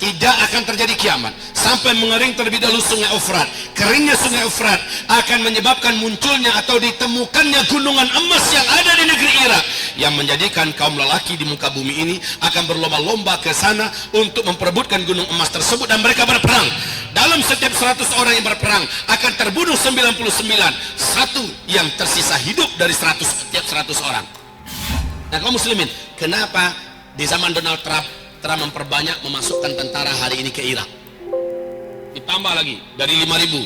tidak akan terjadi kiamat sampai mengering terlebih dahulu sungai Efrat. Keringnya sungai Efrat akan menyebabkan munculnya atau ditemukannya gunungan emas yang ada di negeri Irak, yang menjadikan kaum lelaki di muka bumi ini akan berlomba-lomba ke sana untuk memperebutkan gunung emas tersebut, dan mereka berperang. Dalam setiap 100 orang yang berperang akan terbunuh 99, satu yang tersisa hidup dari 100 setiap 100 orang. Nah, kaum muslimin, kenapa di zaman Donald Trump memperbanyak memasukkan tentara hari ini ke Irak? Ditambah lagi dari 5.000,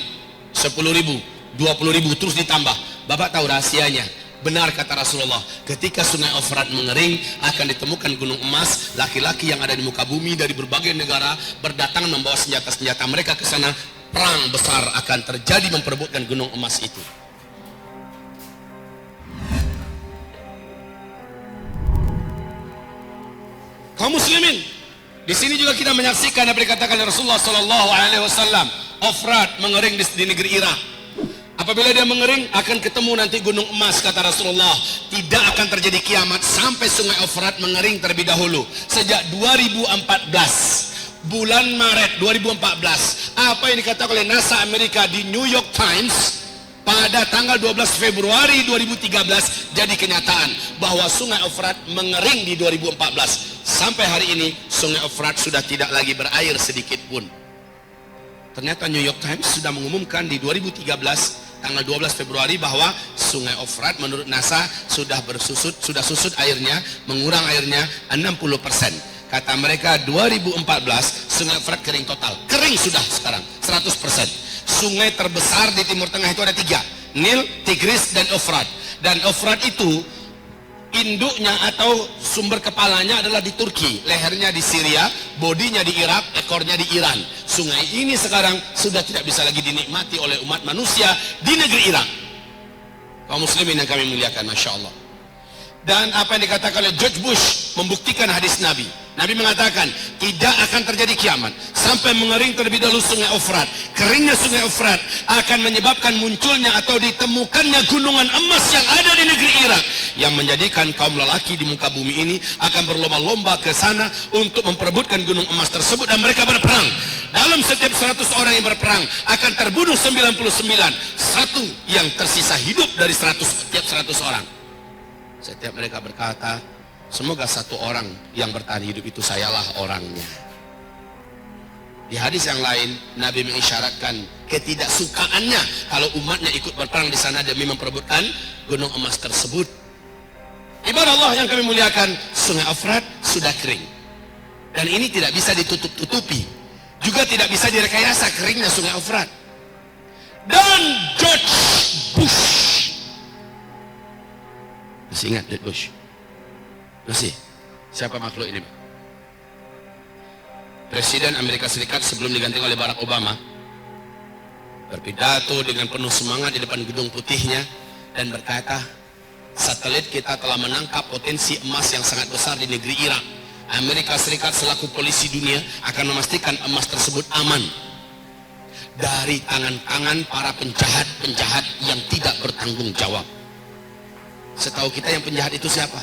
10.000, 20.000 terus ditambah. Bapak tahu rahasianya? Benar kata Rasulullah, ketika sungai Efrat mengering akan ditemukan gunung emas. Laki-laki yang ada di muka bumi dari berbagai negara berdatangan membawa senjata-senjata mereka ke sana. Perang besar akan terjadi memperebutkan gunung emas itu. Kaum muslimin, di sini juga kita menyaksikan apa dikatakan oleh Rasulullah Sallallahu Alaihi Wasallam. Efrat mengering di negeri Irak. Apabila dia mengering akan ketemu nanti gunung emas, kata Rasulullah. Tidak akan terjadi kiamat sampai sungai Efrat mengering terlebih dahulu. Sejak 2014, bulan Maret 2014, apa yang dikatakan oleh NASA Amerika di New York Times pada tanggal 12 Februari 2013 jadi kenyataan bahwa sungai Efrat mengering di 2014. Sampai hari ini sungai Efrat sudah tidak lagi berair sedikit pun. Ternyata New York Times sudah mengumumkan di 2013 tanggal 12 Februari bahwa sungai Efrat menurut NASA sudah susut airnya, mengurang airnya 60%. Kata mereka 2014 sungai Efrat kering total. Kering sudah sekarang 100%. Sungai terbesar di Timur Tengah itu ada 3, Nil, Tigris, dan Efrat. Dan Efrat itu induknya atau sumber kepalanya adalah di Turki, lehernya di Syria, bodinya di Irak, ekornya di Iran. Sungai ini sekarang sudah tidak bisa lagi dinikmati oleh umat manusia di negeri Irak. Kaum muslimin yang kami muliakan, Masya Allah. Dan apa yang dikatakan oleh George Bush membuktikan hadis Nabi. Nabi mengatakan tidak akan terjadi kiamat sampai mengering terlebih dahulu sungai Efrat. Keringnya sungai Efrat akan menyebabkan munculnya atau ditemukannya gunungan emas yang ada di negeri Irak, yang menjadikan kaum lelaki di muka bumi ini akan berlomba-lomba ke sana untuk memperebutkan gunung emas tersebut, dan mereka berperang. Dalam setiap 100 orang yang berperang akan terbunuh 99, satu yang tersisa hidup dari 100 setiap 100 orang. Setiap mereka berkata, semoga satu orang yang bertahan hidup itu sayalah orangnya. Di hadis yang lain, Nabi mengisyaratkan ketidaksukaannya kalau umatnya ikut berperang di sana demi memperebutkan gunung emas tersebut. Ibadah Allah yang kami muliakan, sungai Efrat sudah kering. Dan ini tidak bisa ditutup-tutupi. Juga tidak bisa direkayasa keringnya sungai Efrat. Dan George Bush, masih ingat George Bush? Masih? Siapa makhluk ini? Presiden Amerika Serikat sebelum digantikan oleh Barack Obama berpidato dengan penuh semangat di depan gedung putihnya dan berkata, satelit kita telah menangkap potensi emas yang sangat besar di negeri Irak. Amerika Serikat selaku polisi dunia akan memastikan emas tersebut aman dari tangan-tangan para penjahat-penjahat yang tidak bertanggung jawab. Setahu kita yang penjahat itu siapa?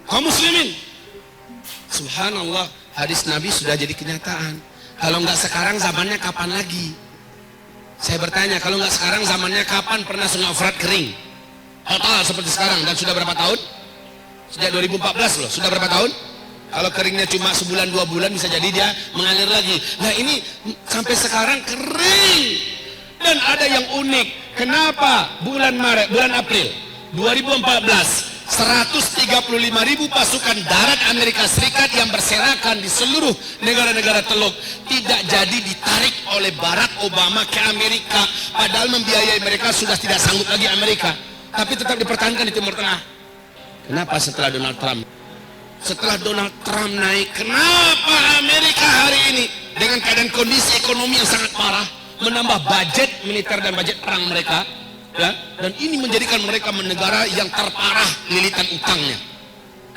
Kaum muslimin. Subhanallah, hadis Nabi sudah jadi kenyataan. Kalau nggak sekarang zamannya kapan lagi? Saya bertanya, kalau nggak sekarang zamannya kapan pernah sungai Efrat kering total seperti sekarang? Dan sudah berapa tahun? Sejak 2014 loh. Sudah berapa tahun? Kalau keringnya cuma sebulan 2 bulan bisa jadi dia mengalir lagi. Nah ini sampai sekarang kering. Dan ada yang unik. Kenapa bulan April 2014 135.000 pasukan darat Amerika Serikat yang berserakan di seluruh negara-negara Teluk tidak jadi ditarik oleh Barack Obama ke Amerika, padahal membiayai mereka sudah tidak sanggup lagi Amerika, tapi tetap dipertahankan di Timur Tengah. Kenapa setelah Donald Trump naik, kenapa Amerika hari ini dengan keadaan kondisi ekonomi yang sangat parah menambah budget militer dan budget perang mereka? Ya, dan ini menjadikan mereka negara yang terparah lilitan utangnya.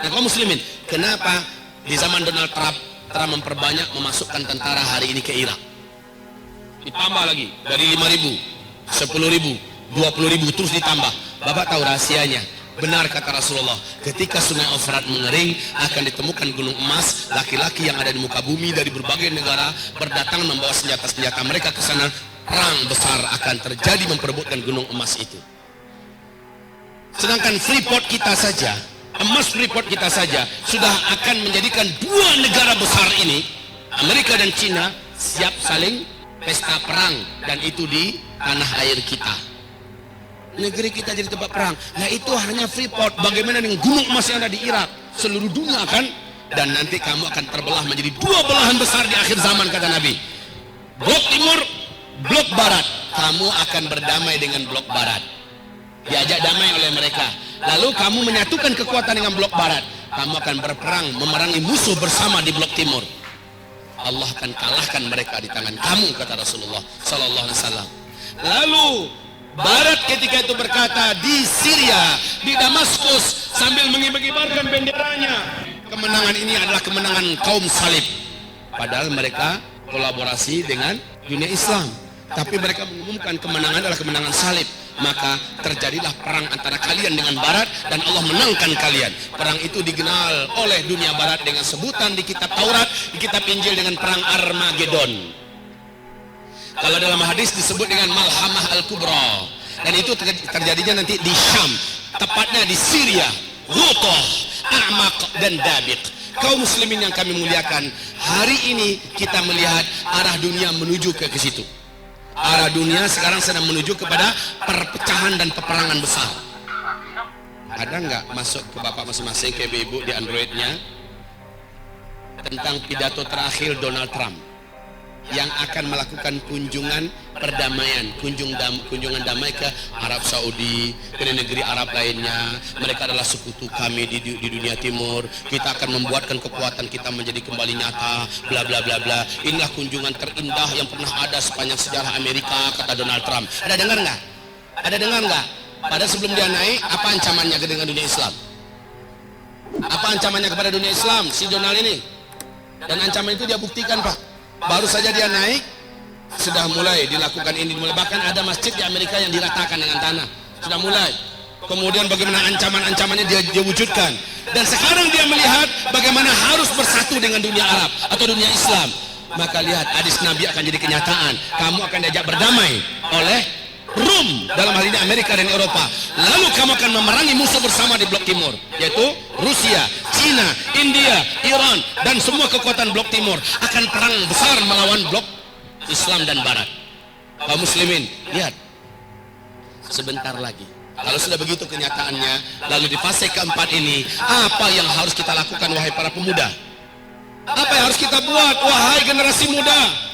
Nah, kaum muslimin, kenapa di zaman Donald Trump memperbanyak memasukkan tentara hari ini ke Irak? Ditambah lagi dari 5.000, 10.000, 20.000 terus ditambah. Bapak tahu rahasianya? Benar kata Rasulullah, ketika sungai Efrat mengering akan ditemukan gunung emas. Laki-laki yang ada di muka bumi dari berbagai negara berdatang membawa senjata-senjata mereka ke sana. Perang besar akan terjadi memperebutkan gunung emas itu. Sedangkan Freeport kita saja, emas Freeport kita saja sudah akan menjadikan dua negara besar ini, Amerika dan Cina, siap saling pesta perang, dan itu di tanah air kita. Negeri kita jadi tempat perang. Nah itu hanya Freeport. Bagaimana dengan gunung emas yang ada di Irak? Seluruh dunia akan, dan nanti kamu akan terbelah menjadi dua belahan besar di akhir zaman, kata Nabi. Blok timur, blok barat. Kamu akan berdamai dengan blok barat. Diajak damai oleh mereka. Lalu kamu menyatukan kekuatan dengan blok barat. Kamu akan berperang memerangi musuh bersama di blok timur. Allah akan kalahkan mereka di tangan kamu, kata Rasulullah sallallahu alaihi wasallam. Lalu barat ketika itu berkata di Syria, di Damaskus, sambil mengibar-ibarkan benderanya, kemenangan ini adalah kemenangan kaum salib. Padahal mereka kolaborasi dengan dunia Islam, tapi mereka mengumumkan kemenangan adalah kemenangan salib. Maka terjadilah perang antara kalian dengan barat, dan Allah menangkan kalian. Perang itu dikenal oleh dunia barat dengan sebutan di kitab Taurat, di kitab Injil dengan perang Armageddon. Kalau dalam hadis disebut dengan Malhamah Al-Kubra, dan itu terjadinya nanti di Syam, tepatnya di Syria, Ghutah, A'maq dan Dabiq. Kaum muslimin yang kami muliakan, hari ini kita melihat arah dunia menuju ke situ. Arah dunia sekarang sedang menuju kepada perpecahan dan peperangan besar. Ada nggak masuk ke bapak masing-masing, ke ibu di Androidnya, tentang pidato terakhir Donald Trump yang akan melakukan kunjungan perdamaian, kunjungan damai ke Arab Saudi, ke negeri Arab lainnya. Mereka adalah sekutu kami di dunia timur. Kita akan membuatkan kekuatan kita menjadi kembali nyata, bla bla bla bla. Inilah kunjungan terindah yang pernah ada sepanjang sejarah Amerika, kata Donald Trump. Ada dengar nggak? Ada dengar nggak? Pada sebelum dia naik, apa ancamannya dengan dunia Islam? Apa ancamannya kepada dunia Islam si Donald ini? Dan ancaman itu dia buktikan, Pak. Baru saja dia naik, sudah mulai dilakukan ini. Bahkan ada masjid di Amerika yang diratakan dengan tanah. Sudah mulai. Kemudian bagaimana ancaman-ancamannya dia wujudkan. Dan sekarang dia melihat bagaimana harus bersatu dengan dunia Arab atau dunia Islam. Maka lihat, hadis Nabi akan jadi kenyataan. Kamu akan diajak berdamai oleh Rum, dalam hal ini Amerika dan Eropa. Lalu kamu akan memerangi musuh bersama di blok timur, yaitu Rusia, Cina, India, Iran, dan semua kekuatan blok timur akan perang besar melawan blok Islam dan Barat. Kaum muslimin, lihat, sebentar lagi. Kalau sudah begitu kenyataannya, lalu di fase keempat ini, apa yang harus kita lakukan, wahai para pemuda? Apa yang harus kita buat, wahai generasi muda?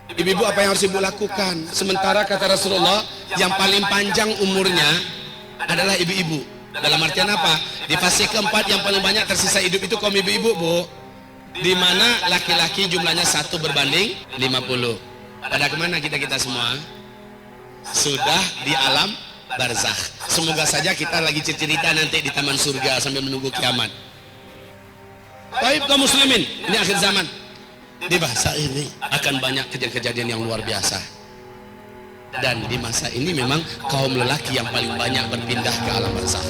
Ibu-ibu, apa yang harus ibu lakukan? Sementara kata Rasulullah, yang paling panjang umurnya adalah ibu-ibu. Dalam artian apa? Di fase keempat yang paling banyak tersisa hidup itu kaum ibu-ibu, Bu. Di mana laki-laki jumlahnya 1 berbanding 50. Pada kemana kita semua? Sudah di alam barzakh. Semoga saja kita lagi cerita nanti di taman surga sambil menunggu kiamat. Baik kaum muslimin, ini akhir zaman. Di masa ini akan banyak kejadian-kejadian yang luar biasa. Dan di masa ini memang kaum lelaki yang paling banyak berpindah ke alam barzakh.